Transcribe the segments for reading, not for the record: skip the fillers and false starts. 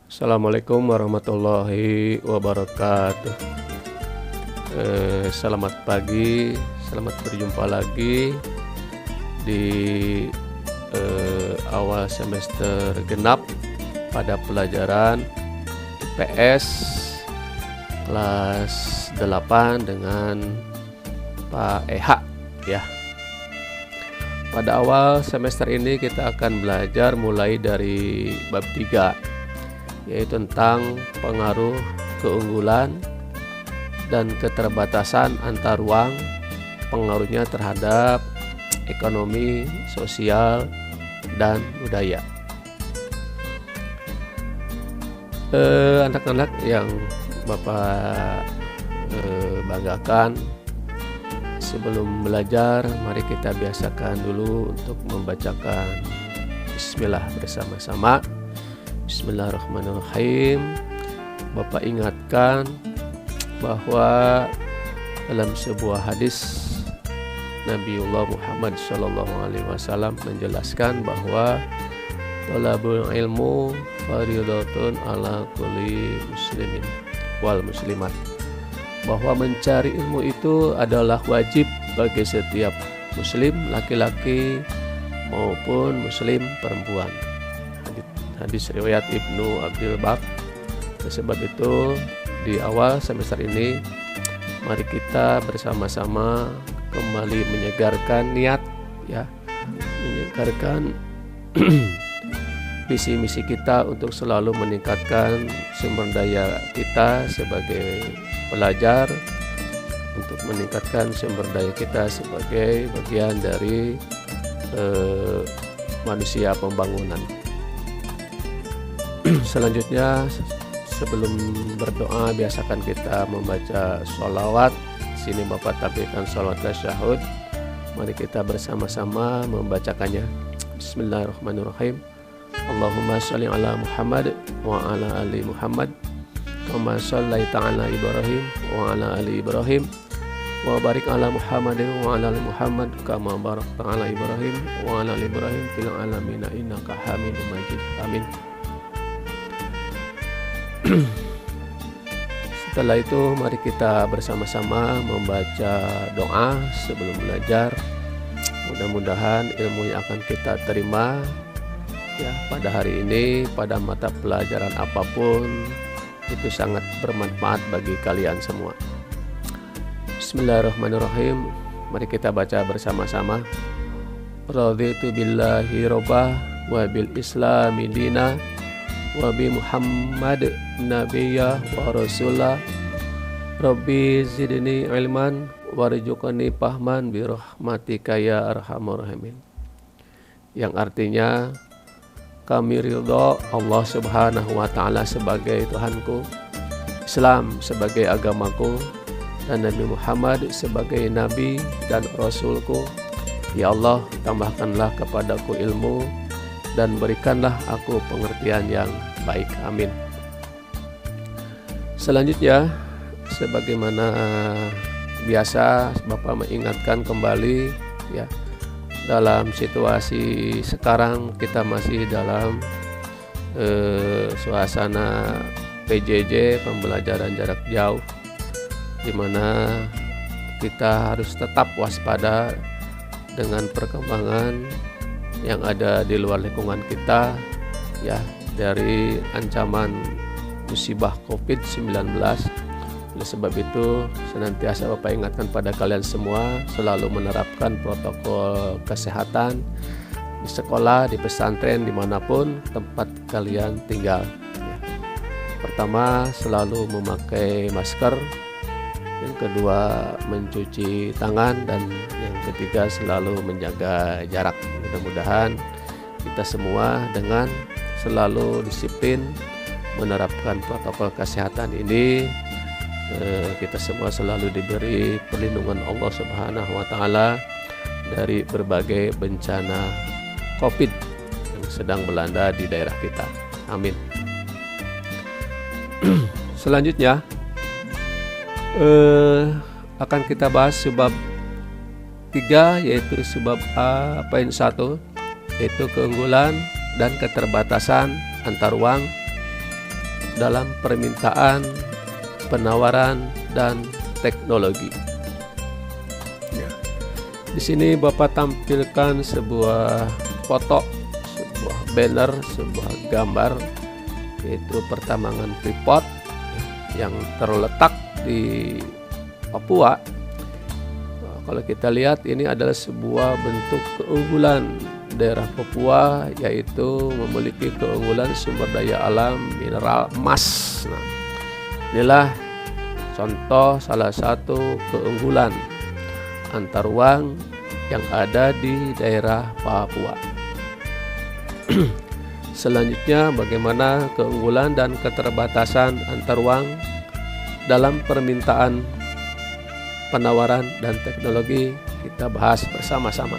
Assalamualaikum warahmatullahi wabarakatuh. Selamat pagi, selamat berjumpa lagi di awal semester genap pada pelajaran IPS kelas 8 dengan Pak Eha ya. Pada awal semester ini kita akan belajar mulai dari bab 3, yaitu tentang pengaruh keunggulan dan keterbatasan antar ruang, pengaruhnya terhadap ekonomi, sosial, dan budaya. Anak-anak yang Bapak banggakan, sebelum belajar mari kita biasakan dulu untuk membacakan Bismillah bersama-sama. Bismillahirrahmanirrahim. Bapak ingatkan bahwa dalam sebuah hadis Nabiullah Muhammad SAW menjelaskan bahwa thalabul ilmu fardhatun ala kulli muslimin wal muslimat, bahwa mencari ilmu itu adalah wajib bagi setiap muslim laki-laki maupun muslim perempuan. Hadis riwayat Ibnu Abdul Bar. Sebab itu di awal semester ini mari kita bersama-sama kembali menyegarkan niat ya, menyegarkan visi misi kita untuk selalu meningkatkan sumber daya kita sebagai pelajar, untuk meningkatkan sumber daya kita sebagai bagian dari manusia pembangunan. Selanjutnya, sebelum berdoa biasakan kita membaca sholawat. Sini Bapak tampilkan sholawat tasyahud. Mari kita bersama-sama membacakannya. Bismillahirrahmanirrahim. Allahumma sholli ala Muhammad wa ala ali Muhammad kama shallaita ala Ibrahim wa ala ali Ibrahim wa barik ala Muhammadin wa ala ali Muhammad kama barakta ala Ibrahim wa ala ali Ibrahim fil alamin innaka Hamidum Majid. Amin. Setelah itu mari kita bersama-sama membaca doa sebelum belajar. Mudah-mudahan ilmu yang akan kita terima ya pada hari ini, pada mata pelajaran apapun, itu sangat bermanfaat bagi kalian semua. Bismillahirrahmanirrahim. Mari kita baca bersama-sama. Raditu billahi robah wa bil islami dina wa bi Muhammad nabiyya wa rasulah Rabbi zidni ilman warzuqni fahman bi rahmatika ya arhamar rahimin. Yang artinya, kami ridho Allah Subhanahu wa taala sebagai Tuhanku, Islam sebagai agamaku, dan Nabi Muhammad sebagai nabi dan rasulku. Ya Allah, tambahkanlah kepadaku ilmu dan berikanlah aku pengertian yang baik. Amin. Selanjutnya, sebagaimana biasa Bapak mengingatkan kembali ya, dalam situasi sekarang kita masih dalam suasana PJJ, pembelajaran jarak jauh, di mana kita harus tetap waspada dengan perkembangan yang ada di luar lingkungan kita ya, dari ancaman musibah COVID-19. Oleh sebab itu senantiasa Bapak ingatkan pada kalian semua selalu menerapkan protokol kesehatan di sekolah, di pesantren, dimanapun tempat kalian tinggal ya. Pertama, selalu memakai masker. Yang kedua, mencuci tangan. Dan yang ketiga, selalu menjaga jarak. Mudah-mudahan kita semua dengan selalu disiplin menerapkan protokol kesehatan ini, kita semua selalu diberi perlindungan Allah Subhanahu wa taala dari berbagai bencana COVID yang sedang melanda di daerah kita. Amin. Selanjutnya akan kita bahas sebab 3, yaitu sebab A.1, yaitu keunggulan dan keterbatasan antar ruang, dalam permintaan, penawaran, dan teknologi. Di sini Bapak tampilkan sebuah foto, sebuah banner, sebuah gambar, yaitu pertambangan Freeport yang terletak di Papua. Kalau kita lihat, ini adalah sebuah bentuk keunggulan daerah Papua, yaitu memiliki keunggulan sumber daya alam mineral emas. Nah, inilah contoh salah satu keunggulan antar ruang yang ada di daerah Papua. Selanjutnya, bagaimana keunggulan dan keterbatasan antar ruang dalam permintaan, penawaran, dan teknologi, kita bahas bersama-sama.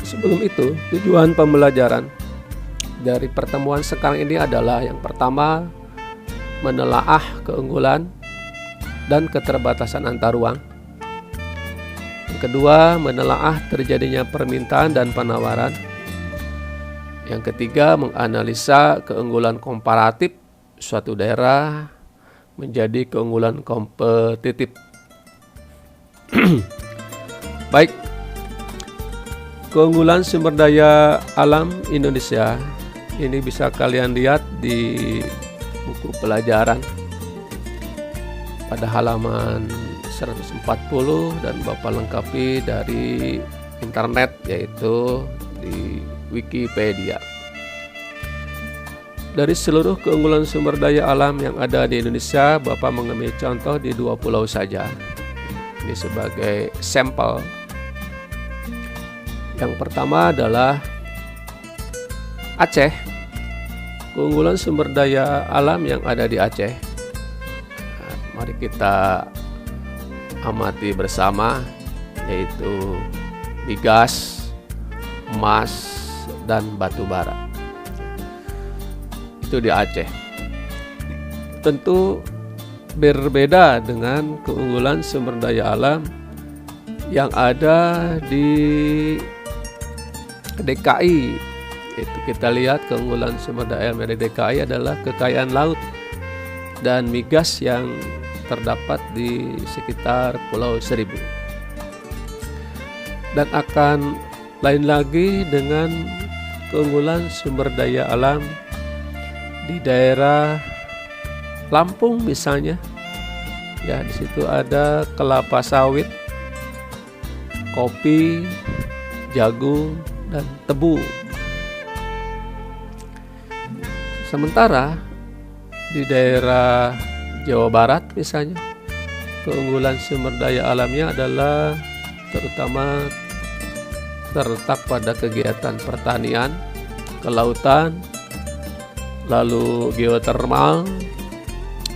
Sebelum itu, tujuan pembelajaran dari pertemuan sekarang ini adalah yang pertama, menelaah keunggulan dan keterbatasan antar ruang. Yang kedua, menelaah terjadinya permintaan dan penawaran. Yang ketiga, menganalisa keunggulan komparatif suatu daerah menjadi keunggulan kompetitif. Baik, keunggulan sumber daya alam Indonesia ini bisa kalian lihat di buku pelajaran pada halaman 140, dan Bapak lengkapi dari internet, yaitu di Wikipedia. Dari seluruh keunggulan sumber daya alam yang ada di Indonesia, Bapak mengambil contoh di 2 pulau saja. Ini sebagai sampel. Yang pertama adalah Aceh. Keunggulan sumber daya alam yang ada di Aceh, mari kita amati bersama, yaitu migas, emas, dan batu bara. Itu di Aceh. Tentu berbeda dengan keunggulan sumber daya alam yang ada di DKI. Itu kita lihat keunggulan sumber daya alam dari DKI adalah kekayaan laut dan migas yang terdapat di sekitar Pulau Seribu. Dan akan lain lagi dengan keunggulan sumber daya alam di daerah Lampung misalnya. Ya, di situ ada kelapa sawit, kopi, jagung, dan tebu. Sementara di daerah Jawa Barat misalnya, keunggulan sumber daya alamnya adalah terutama terletak pada kegiatan pertanian, kelautan, lalu geotermal,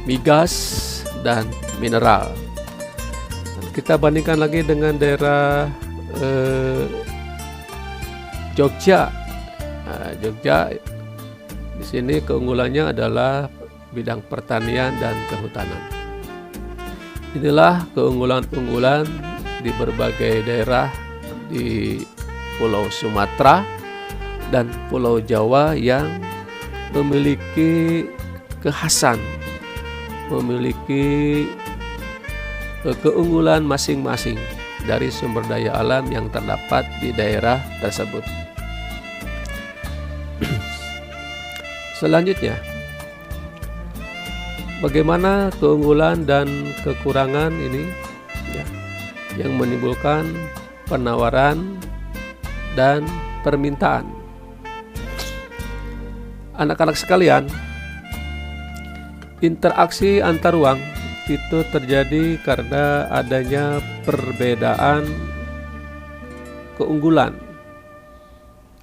migas, dan mineral. Kita bandingkan lagi dengan daerah Jogja. Jogja di sini keunggulannya adalah bidang pertanian dan kehutanan. Inilah keunggulan-unggulan di berbagai daerah di Pulau Sumatera dan Pulau Jawa yang memiliki kekhasan, memiliki keunggulan masing-masing dari sumber daya alam yang terdapat di daerah tersebut. Selanjutnya, bagaimana keunggulan dan kekurangan ini yang menimbulkan penawaran dan permintaan. Anak-anak sekalian, interaksi antar ruang itu terjadi karena adanya perbedaan keunggulan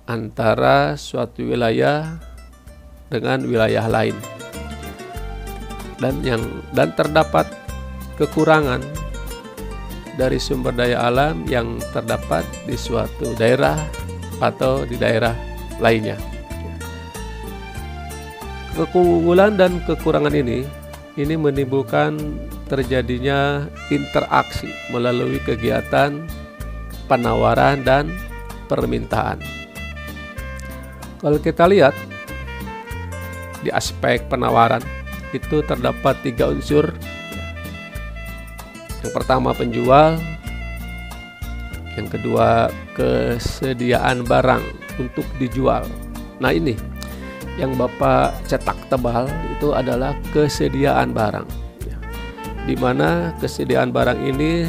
antara suatu wilayah dengan wilayah lain, dan terdapat kekurangan dari sumber daya alam yang terdapat di suatu daerah atau di daerah lainnya. Keunggulan dan kekurangan ini menimbulkan terjadinya interaksi melalui kegiatan penawaran dan permintaan. Kalau kita lihat di aspek penawaran itu terdapat 3 unsur. Yang pertama penjual, yang kedua kesediaan barang untuk dijual. Nah ini yang Bapak cetak tebal itu adalah kesediaan barang, di mana kesediaan barang ini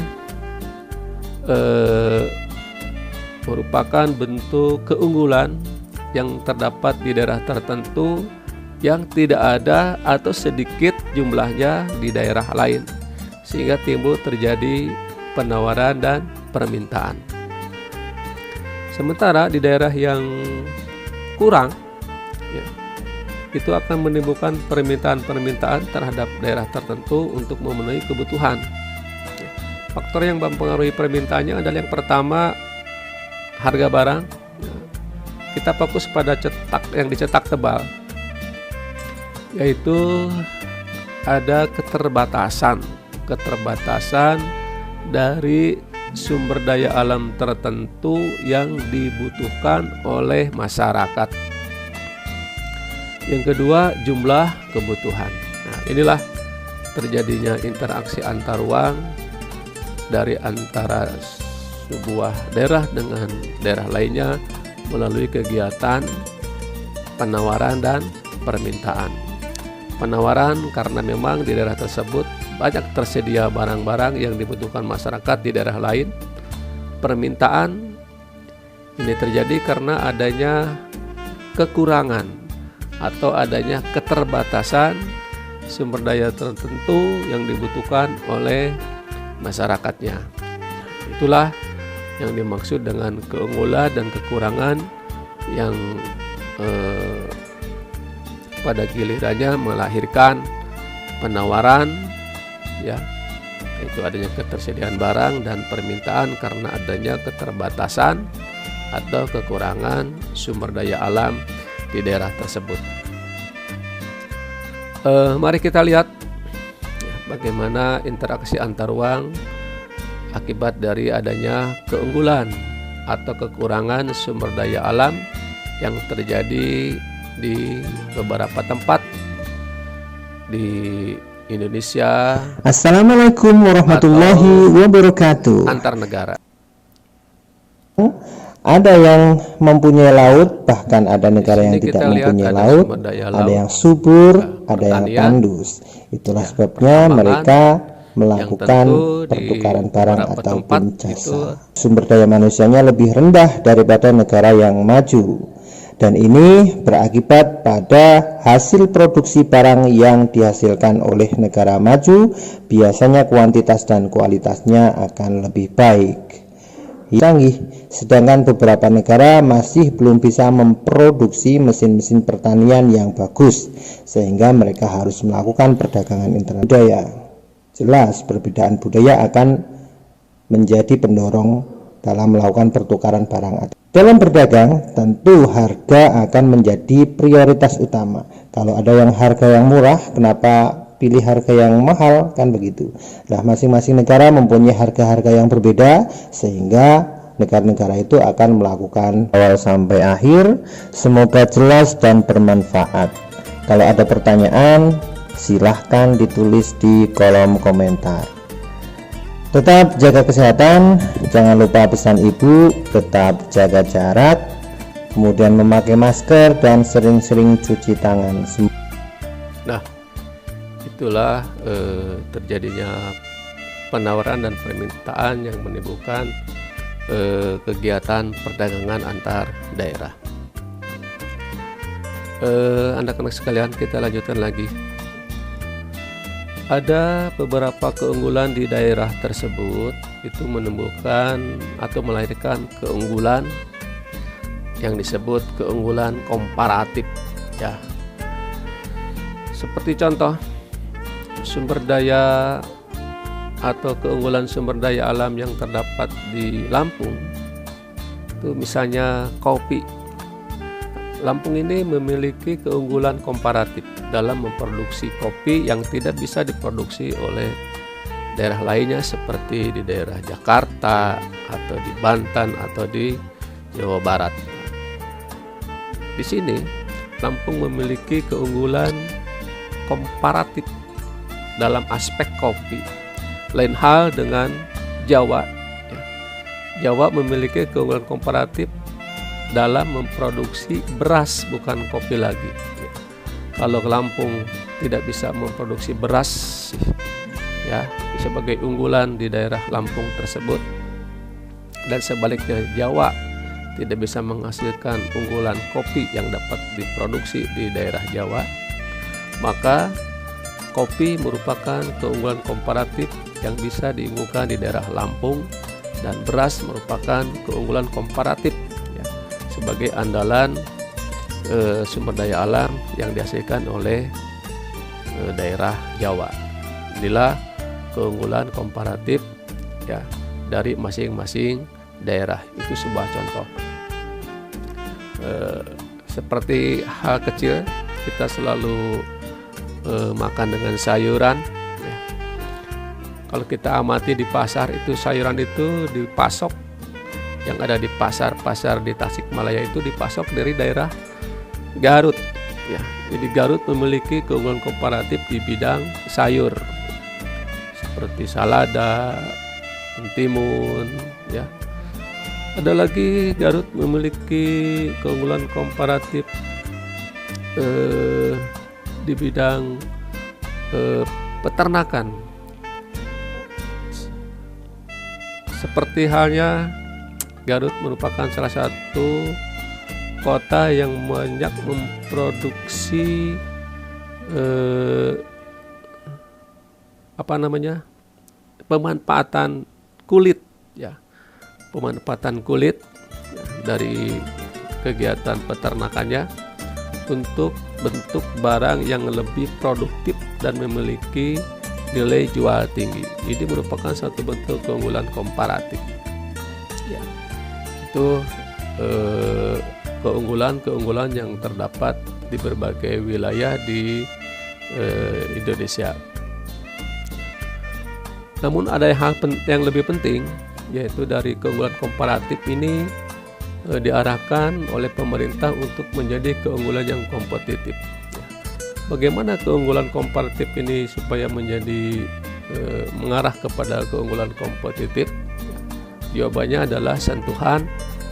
merupakan bentuk keunggulan yang terdapat di daerah tertentu yang tidak ada atau sedikit jumlahnya di daerah lain, sehingga timbul terjadi penawaran dan permintaan. Sementara di daerah yang kurang, itu akan menimbulkan permintaan terhadap daerah tertentu untuk memenuhi kebutuhan. Faktor yang mempengaruhi permintaannya adalah yang pertama harga barang. Kita fokus pada yang dicetak tebal, yaitu ada keterbatasan dari sumber daya alam tertentu yang dibutuhkan oleh masyarakat. Yang kedua, jumlah kebutuhan. Nah, inilah terjadinya interaksi antar ruang dari antara sebuah daerah dengan daerah lainnya melalui kegiatan penawaran dan permintaan. Penawaran karena memang di daerah tersebut banyak tersedia barang-barang yang dibutuhkan masyarakat di daerah lain. Permintaan ini terjadi karena adanya kekurangan atau adanya keterbatasan sumber daya tertentu yang dibutuhkan oleh masyarakatnya. Itulah yang dimaksud dengan keunggulan dan kekurangan yang pada gilirannya melahirkan penawaran, yaitu adanya ketersediaan barang, dan permintaan karena adanya keterbatasan atau kekurangan sumber daya alam di daerah tersebut. Mari kita lihat bagaimana interaksi antar ruang akibat dari adanya keunggulan atau kekurangan sumber daya alam yang terjadi di beberapa tempat di Indonesia. Assalamualaikum warahmatullahi wabarakatuh. Antar negara. Ada yang mempunyai laut, bahkan ada negara yang tidak mempunyai laut, ada yang subur, ada yang tandus. Itulah sebabnya mereka melakukan pertukaran barang ataupun jasa. Sumber daya manusianya lebih rendah daripada negara yang maju, dan ini berakibat pada hasil produksi barang yang dihasilkan oleh negara maju. Biasanya kuantitas dan kualitasnya akan lebih baik, canggih, sedangkan beberapa negara masih belum bisa memproduksi mesin-mesin pertanian yang bagus, sehingga mereka harus melakukan perdagangan internasional. Jelas perbedaan budaya akan menjadi pendorong dalam melakukan pertukaran barang. Dalam berdagang, tentu harga akan menjadi prioritas utama. Kalau ada yang harga yang murah, kenapa pilih harga yang mahal? Kan begitu. Nah, masing-masing negara mempunyai harga-harga yang berbeda, sehingga negara-negara itu akan melakukan awal sampai akhir. Semoga jelas dan bermanfaat. Kalau ada pertanyaan, silahkan ditulis di kolom komentar. Tetap jaga kesehatan, jangan lupa pesan ibu, tetap jaga jarak, kemudian memakai masker dan sering-sering cuci tangan. Nah, itulah terjadinya penawaran dan permintaan yang menimbulkan kegiatan perdagangan antar daerah. Anak-anak sekalian, kita lanjutkan lagi. Ada beberapa keunggulan di daerah tersebut itu menimbulkan atau melahirkan keunggulan yang disebut keunggulan komparatif, ya. Seperti contoh sumber daya atau keunggulan sumber daya alam yang terdapat di Lampung, itu misalnya kopi. Lampung ini memiliki keunggulan komparatif dalam memproduksi kopi yang tidak bisa diproduksi oleh daerah lainnya seperti di daerah Jakarta atau di Banten atau di Jawa Barat. Di sini Lampung memiliki keunggulan komparatif dalam aspek kopi. Lain hal dengan Jawa. Jawa memiliki keunggulan komparatif dalam memproduksi beras, bukan kopi lagi. Kalau Lampung tidak bisa memproduksi beras, ya, sebagai unggulan di daerah Lampung tersebut, dan sebaliknya Jawa tidak bisa menghasilkan unggulan kopi yang dapat diproduksi di daerah Jawa, maka kopi merupakan keunggulan komparatif yang bisa diunggulkan di daerah Lampung, dan beras merupakan keunggulan komparatif, ya, sebagai andalan sumber daya alam yang dihasilkan oleh daerah Jawa. Inilah keunggulan komparatif, ya, dari masing-masing daerah. Itu sebuah contoh. Seperti hal kecil, kita selalu makan dengan sayuran, ya. Kalau kita amati di pasar, itu sayuran itu dipasok, yang ada di pasar di Tasikmalaya itu dipasok dari daerah Garut, ya. Jadi Garut memiliki keunggulan komparatif di bidang sayur seperti salada, mentimun, ya. Ada lagi Garut memiliki keunggulan komparatif di bidang peternakan, seperti halnya Garut merupakan salah satu kota yang banyak memproduksi pemanfaatan kulit, ya, pemanfaatan kulit, ya, dari kegiatan peternakannya untuk bentuk barang yang lebih produktif dan memiliki nilai jual tinggi. Ini merupakan satu bentuk keunggulan komparatif, ya. Itu keunggulan-keunggulan yang terdapat di berbagai wilayah di Indonesia. Namun ada hal yang lebih penting, yaitu dari keunggulan komparatif ini diarahkan oleh pemerintah untuk menjadi keunggulan yang kompetitif. Bagaimana keunggulan komparatif ini supaya menjadi mengarah kepada keunggulan kompetitif? Jawabannya adalah sentuhan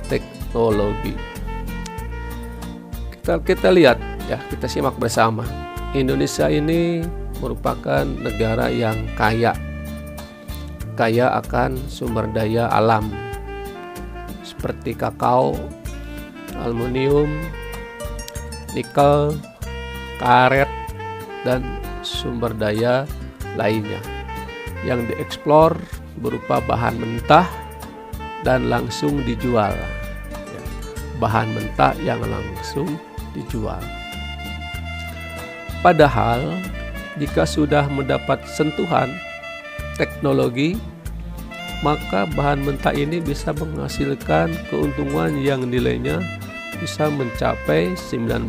teknologi. Kita lihat, ya, kita simak bersama. Indonesia ini merupakan negara yang kaya akan sumber daya alam seperti kakao, aluminium, nikel, karet, dan sumber daya lainnya yang dieksplor berupa bahan mentah dan langsung dijual, ya, bahan mentah yang langsung dijual. Padahal jika sudah mendapat sentuhan teknologi, maka bahan mentah ini bisa menghasilkan keuntungan yang nilainya bisa mencapai 19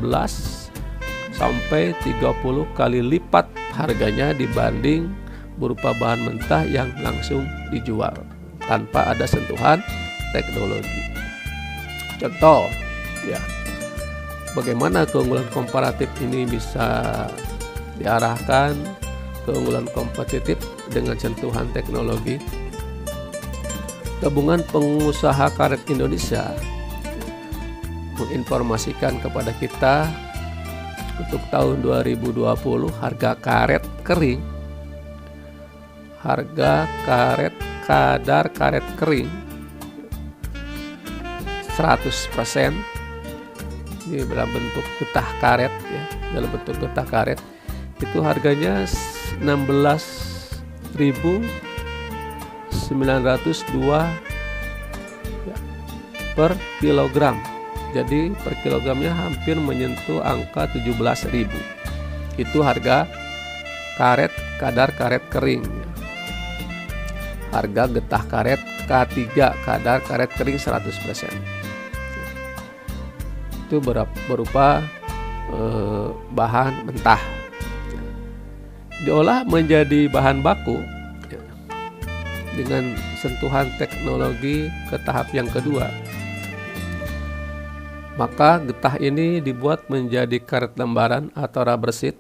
sampai 30 kali lipat harganya dibanding berupa bahan mentah yang langsung dijual tanpa ada sentuhan teknologi. Contoh, ya, bagaimana keunggulan komparatif ini bisa diarahkan keunggulan kompetitif dengan sentuhan teknologi. Gabungan Pengusaha Karet Indonesia menginformasikan kepada kita untuk tahun 2020 harga karet kering, kadar karet kering 100% ini dalam bentuk getah karet, ya, dalam bentuk getah karet itu harganya 16.902 ya, per kilogram. Jadi per kilogramnya hampir menyentuh angka 17.000. Itu harga karet, kadar karet kering, ya. Harga getah karet K3, kadar karet kering 100%. Itu berupa bahan mentah, diolah menjadi bahan baku, ya, dengan sentuhan teknologi ke tahap yang kedua. Maka getah ini dibuat menjadi karet lembaran atau rubber sheet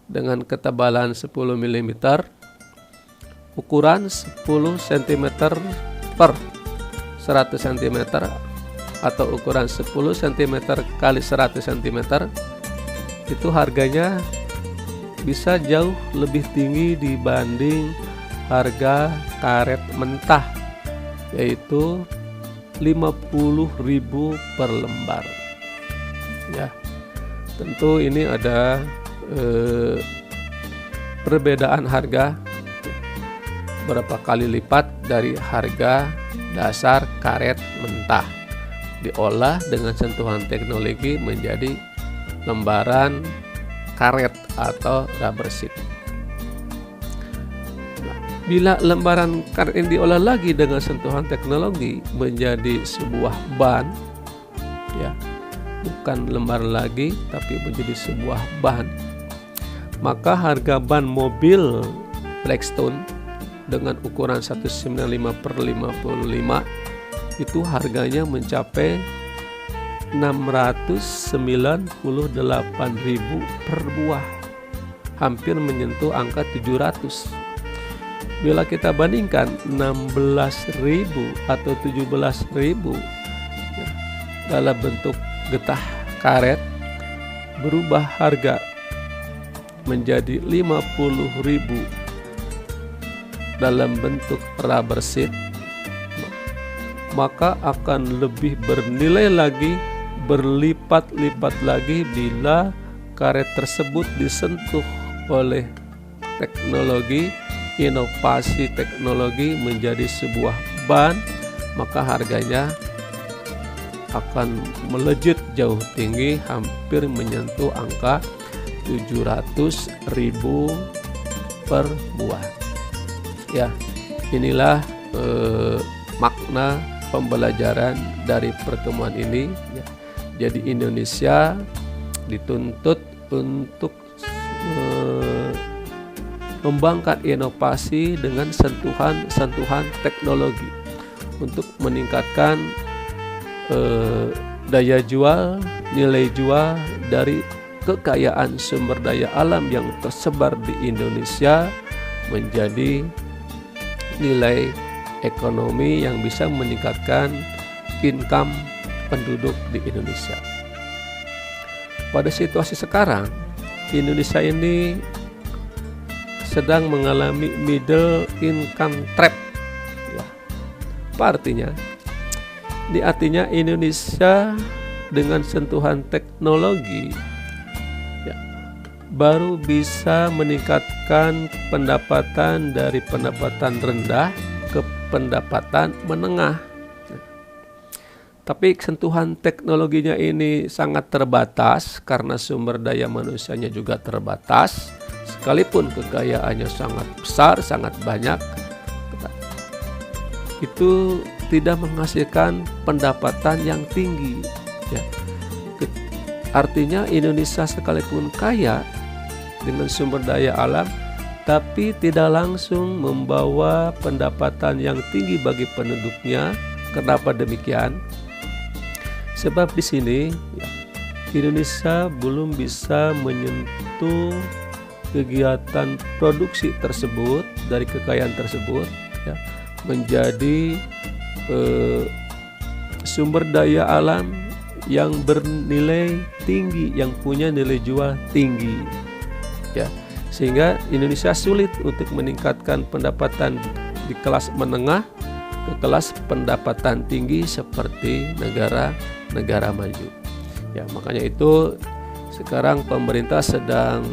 dengan ketebalan 10 mm, ukuran 10 cm per 100 cm atau ukuran 10 cm kali 100 cm. Itu harganya bisa jauh lebih tinggi dibanding harga karet mentah, yaitu 50.000 per lembar. Ya, tentu ini ada perbedaan harga berapa kali lipat dari harga dasar karet mentah, diolah dengan sentuhan teknologi menjadi lembaran karet atau rubber sheet. Bila lembaran karet ini diolah lagi dengan sentuhan teknologi menjadi sebuah ban, ya, bukan lembaran lagi tapi menjadi sebuah ban, maka harga ban mobil Blackstone dengan ukuran 195 per 55 itu harganya mencapai 698.000 per buah, hampir menyentuh angka 700. Bila kita bandingkan 16.000 atau 17.000 ya, dalam bentuk getah karet, berubah harga menjadi 50.000 dalam bentuk rubber sheet, maka akan lebih bernilai lagi, berlipat-lipat lagi bila karet tersebut disentuh oleh teknologi, inovasi teknologi menjadi sebuah ban, maka harganya akan melejit jauh tinggi, hampir menyentuh angka 700.000 per buah. Ya, inilah makna pembelajaran dari pertemuan ini. Ya. Jadi Indonesia dituntut untuk mengembangkan inovasi dengan sentuhan teknologi untuk meningkatkan daya jual, nilai jual dari kekayaan sumber daya alam yang tersebar di Indonesia menjadi nilai ekonomi yang bisa meningkatkan income penduduk di Indonesia. Pada situasi sekarang, Indonesia ini sedang mengalami middle income trap. Ya. Apa artinya? Ini artinya Indonesia dengan sentuhan teknologi ya, baru bisa meningkatkan pendapatan dari pendapatan rendah ke pendapatan menengah. Tapi sentuhan teknologinya ini sangat terbatas karena sumber daya manusianya juga terbatas. Sekalipun kekayaannya sangat besar, sangat banyak, itu tidak menghasilkan pendapatan yang tinggi. Ya. Artinya Indonesia sekalipun kaya dengan sumber daya alam, tapi tidak langsung membawa pendapatan yang tinggi bagi penduduknya. Kenapa demikian? Sebab di sini ya, Indonesia belum bisa menyentuh kegiatan produksi tersebut dari kekayaan tersebut ya, menjadi sumber daya alam yang bernilai tinggi, yang punya nilai jual tinggi ya, sehingga Indonesia sulit untuk meningkatkan pendapatan di kelas menengah ke kelas pendapatan tinggi seperti negara maju ya. Makanya itu sekarang pemerintah sedang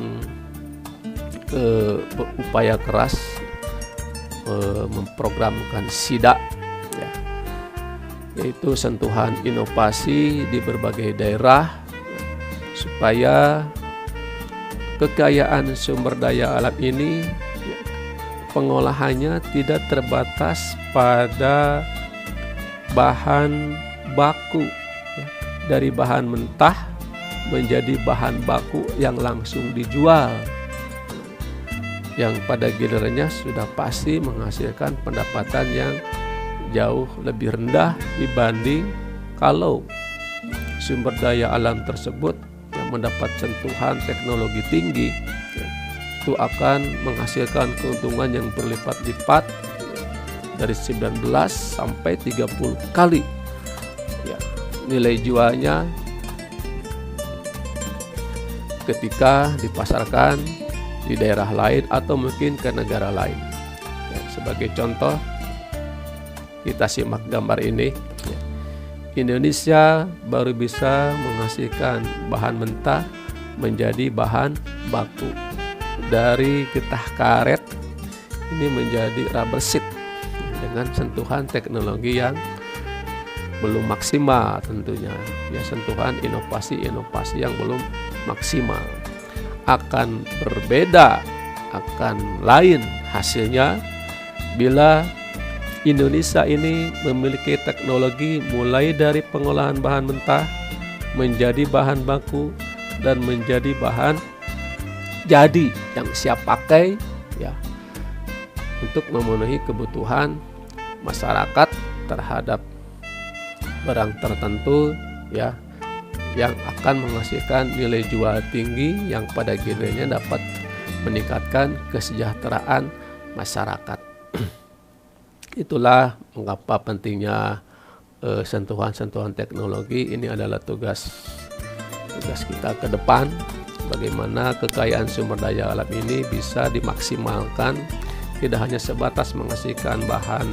berupaya keras memprogramkan SIDA ya, yaitu sentuhan inovasi di berbagai daerah ya, supaya kekayaan sumber daya alam ini ya, pengolahannya tidak terbatas pada bahan baku ya, dari bahan mentah menjadi bahan baku yang langsung dijual, yang pada gilirannya sudah pasti menghasilkan pendapatan yang jauh lebih rendah dibanding kalau sumber daya alam tersebut yang mendapat sentuhan teknologi tinggi, itu akan menghasilkan keuntungan yang berlipat-lipat dari 19 sampai 30 kali nilai jualnya ketika dipasarkan di daerah lain atau mungkin ke negara lain. Sebagai contoh, kita simak gambar ini. Indonesia baru bisa menghasilkan bahan mentah menjadi bahan baku. Dari getah karet ini menjadi rubber sheet dengan sentuhan teknologi yang belum maksimal tentunya. Sentuhan inovasi-inovasi yang belum maksimal. Akan berbeda, akan lain hasilnya bila Indonesia ini memiliki teknologi mulai dari pengolahan bahan mentah menjadi bahan baku dan menjadi bahan jadi yang siap pakai untuk memenuhi kebutuhan masyarakat terhadap barang tertentu yang akan menghasilkan nilai jual tinggi yang pada gilirannya dapat meningkatkan kesejahteraan masyarakat. Itulah mengapa pentingnya sentuhan-sentuhan teknologi. Ini adalah tugas kita ke depan, bagaimana kekayaan sumber daya alam ini bisa dimaksimalkan, tidak hanya sebatas menghasilkan bahan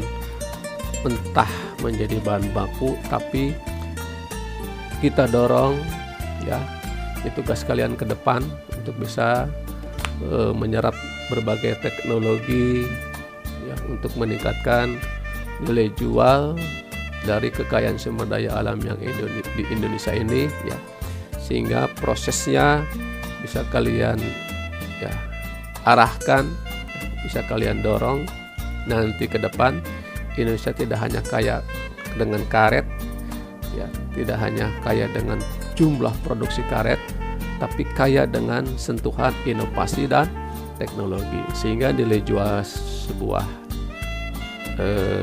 mentah menjadi bahan baku, tapi kita dorong di tugas kalian ke depan untuk bisa menyerap berbagai teknologi untuk meningkatkan nilai jual dari kekayaan sumber daya alam yang di Indonesia ini sehingga prosesnya bisa kalian arahkan, bisa kalian dorong nanti ke depan. Indonesia tidak hanya kaya dengan karet, tidak hanya kaya dengan jumlah produksi karet, tapi kaya dengan sentuhan inovasi dan teknologi, sehingga nilai jual sebuah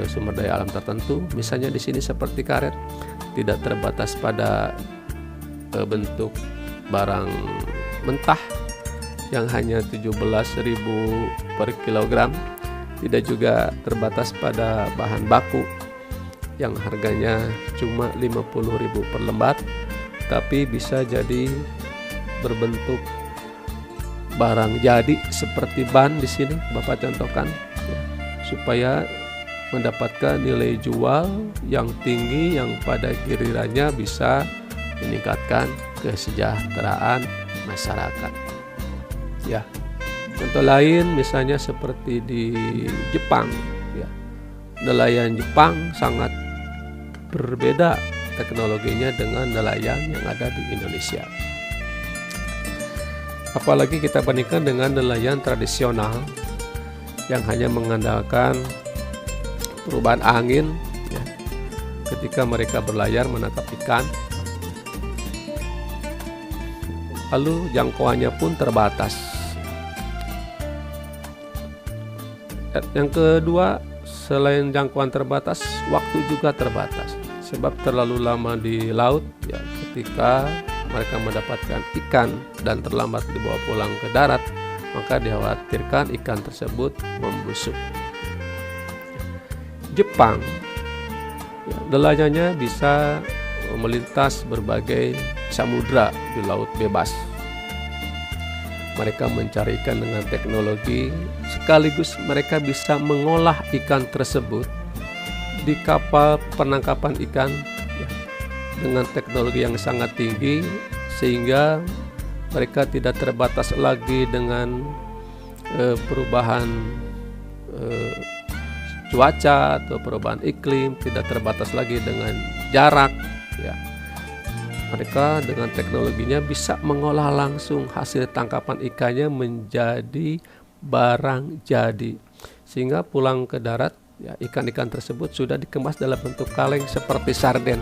sumber daya alam tertentu, misalnya di sini seperti karet, tidak terbatas pada bentuk barang mentah yang hanya 17.000 per kilogram, tidak juga terbatas pada bahan baku yang harganya cuma 50.000 per lembar, tapi bisa jadi berbentuk barang jadi seperti ban di sini Bapak contohkan, supaya mendapatkan nilai jual yang tinggi yang pada gilirannya bisa meningkatkan kesejahteraan masyarakat. Contoh lain misalnya seperti di Jepang, nelayan Jepang sangat berbeda teknologinya dengan nelayan yang ada di Indonesia. Apalagi kita bandingkan dengan nelayan tradisional yang hanya mengandalkan perubahan angin ketika mereka berlayar menangkap ikan, lalu jangkauannya pun terbatas. Yang kedua, selain jangkauan terbatas, waktu juga terbatas. Sebab terlalu lama di laut, ketika mereka mendapatkan ikan dan terlambat dibawa pulang ke darat, maka dikhawatirkan ikan tersebut membusuk. Jepang, nelayannya bisa melintas berbagai samudra di laut bebas. Mereka mencari ikan dengan teknologi, sekaligus mereka bisa mengolah ikan tersebut di kapal penangkapan ikan dengan teknologi yang sangat tinggi, sehingga mereka tidak terbatas lagi dengan perubahan cuaca atau perubahan iklim, tidak terbatas lagi dengan jarak. Mereka dengan teknologinya bisa mengolah langsung hasil tangkapan ikannya menjadi barang jadi, sehingga pulang ke darat ikan-ikan tersebut sudah dikemas dalam bentuk kaleng seperti sarden.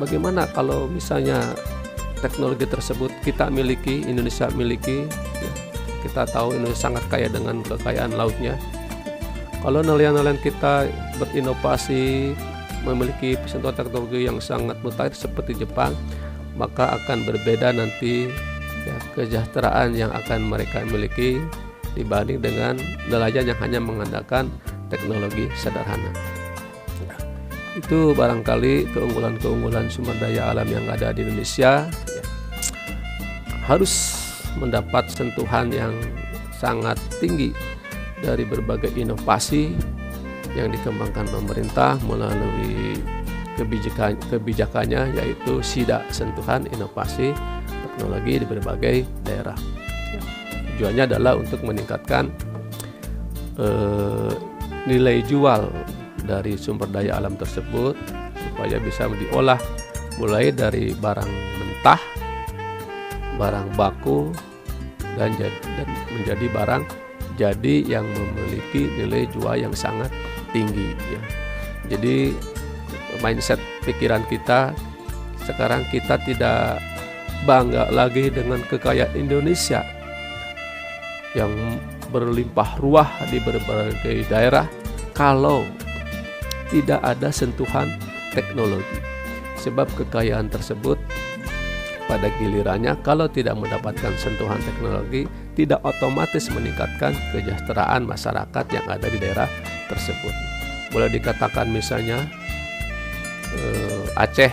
Bagaimana kalau misalnya teknologi tersebut kita miliki, Indonesia miliki, kita tahu Indonesia sangat kaya dengan kekayaan lautnya. Kalau nelayan-nelayan kita berinovasi memiliki sentuhan teknologi yang sangat mutakhir seperti Jepang, maka akan berbeda nanti ya, kesejahteraan yang akan mereka miliki dibanding dengan nelayan yang hanya mengandalkan teknologi sederhana. Itu barangkali keunggulan-keunggulan sumber daya alam yang ada di Indonesia ya, harus mendapat sentuhan yang sangat tinggi dari berbagai inovasi yang dikembangkan pemerintah melalui kebijakannya, yaitu SIDA, sentuhan inovasi teknologi di berbagai daerah. Ya, tujuannya adalah untuk meningkatkan nilai jual dari sumber daya alam tersebut supaya bisa diolah mulai dari barang mentah, barang baku, dan menjadi barang jadi yang memiliki nilai jual yang sangat tinggi ya. Jadi mindset pikiran kita sekarang, kita tidak bangga lagi dengan kekayaan Indonesia yang berlimpah ruah di berbagai daerah kalau tidak ada sentuhan teknologi. Sebab kekayaan tersebut pada gilirannya kalau tidak mendapatkan sentuhan teknologi tidak otomatis meningkatkan kesejahteraan masyarakat yang ada di daerah tersebut. Boleh dikatakan misalnya Aceh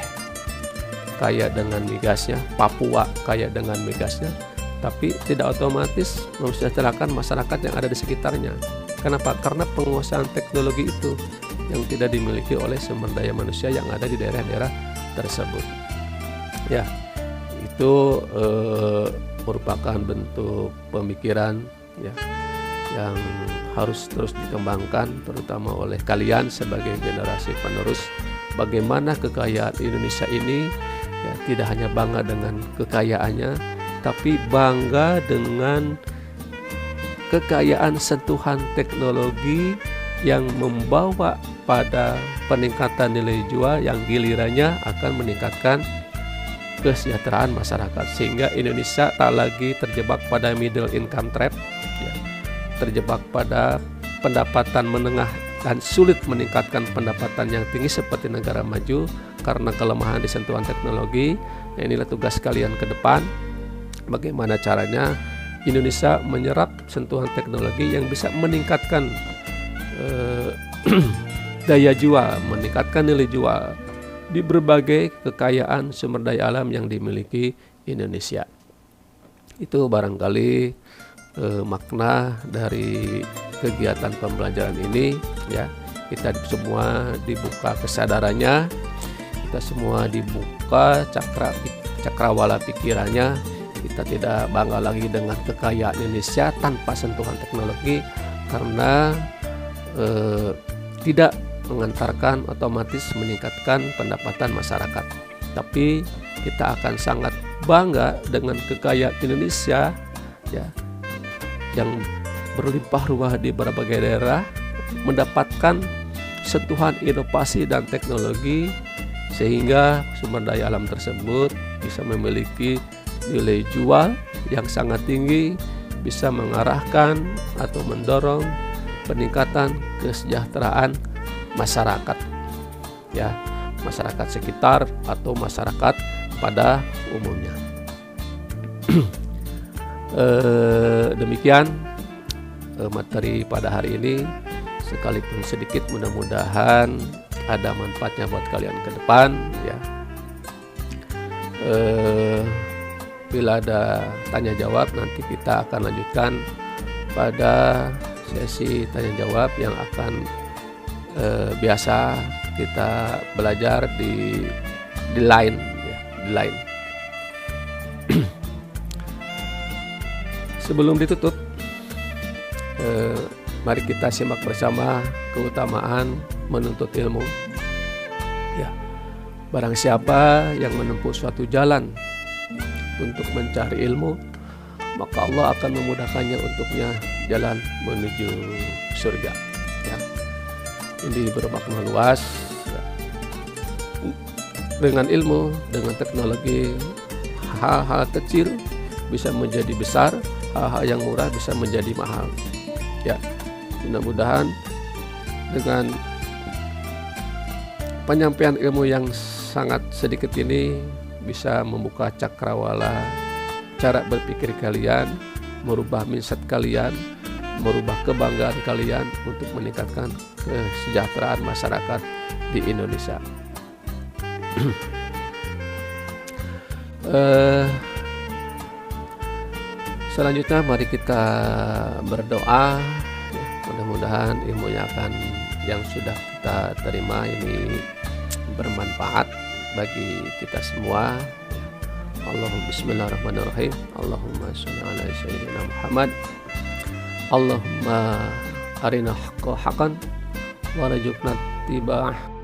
kaya dengan migasnya, Papua kaya dengan migasnya, tapi tidak otomatis mesejahterakan masyarakat yang ada di sekitarnya. Kenapa? Karena penguasaan teknologi itu yang tidak dimiliki oleh sumber daya manusia yang ada di daerah-daerah tersebut. Ya, itu merupakan bentuk pemikiran ya yang harus terus dikembangkan, terutama oleh kalian sebagai generasi penerus. Bagaimana kekayaan Indonesia ini ya, tidak hanya bangga dengan kekayaannya, tapi bangga dengan kekayaan sentuhan teknologi yang membawa pada peningkatan nilai jual yang gilirannya akan meningkatkan kesejahteraan masyarakat, sehingga Indonesia tak lagi terjebak pada middle income trap ya, terjebak pada pendapatan menengah dan sulit meningkatkan pendapatan yang tinggi seperti negara maju karena kelemahan di sentuhan teknologi. Nah, inilah tugas kalian ke depan, bagaimana caranya Indonesia menyerap sentuhan teknologi yang bisa meningkatkan daya jual, meningkatkan nilai jual di berbagai kekayaan sumber daya alam yang dimiliki Indonesia. Itu barangkali makna dari kegiatan pembelajaran ini ya. Kita semua dibuka kesadarannya, kita semua dibuka cakrawala pikirannya. Kita tidak bangga lagi dengan kekayaan Indonesia tanpa sentuhan teknologi, karena tidak mengantarkan otomatis meningkatkan pendapatan masyarakat. Tapi kita akan sangat bangga dengan kekayaan Indonesia ya, yang berlimpah ruah di berbagai daerah, mendapatkan sentuhan inovasi dan teknologi sehingga sumber daya alam tersebut bisa memiliki nilai jual yang sangat tinggi, bisa mengarahkan atau mendorong peningkatan kesejahteraan masyarakat ya, masyarakat sekitar atau masyarakat pada umumnya. Demikian materi pada hari ini, sekalipun sedikit, mudah-mudahan ada manfaatnya buat kalian ke depan ya. Bila ada tanya jawab, nanti kita akan lanjutkan pada sesi tanya jawab yang akan biasa kita belajar di line ya, di line. Sebelum ditutup, mari kita simak bersama keutamaan menuntut ilmu. Ya, barang siapa yang menempuh suatu jalan untuk mencari ilmu, maka Allah akan memudahkannya untuknya jalan menuju surga. Ya, ini bermakna luas. Ya. Dengan ilmu, dengan teknologi, hal-hal kecil bisa menjadi besar, hal-hal yang murah bisa menjadi mahal. Ya, mudah-mudahan dengan penyampaian ilmu yang sangat sedikit ini bisa membuka cakrawala cara berpikir kalian, merubah mindset kalian, merubah kebanggaan kalian untuk meningkatkan kesejahteraan masyarakat di Indonesia. Selanjutnya mari kita berdoa, ya, mudah-mudahan ilmunya yang sudah kita terima ini bermanfaat bagi kita semua. Allahumma bismillahirrahmanirrahim. Allahumma sholli ala sayyidina Muhammad. Allahumma arina haqqan warzuqna ittiba'ah.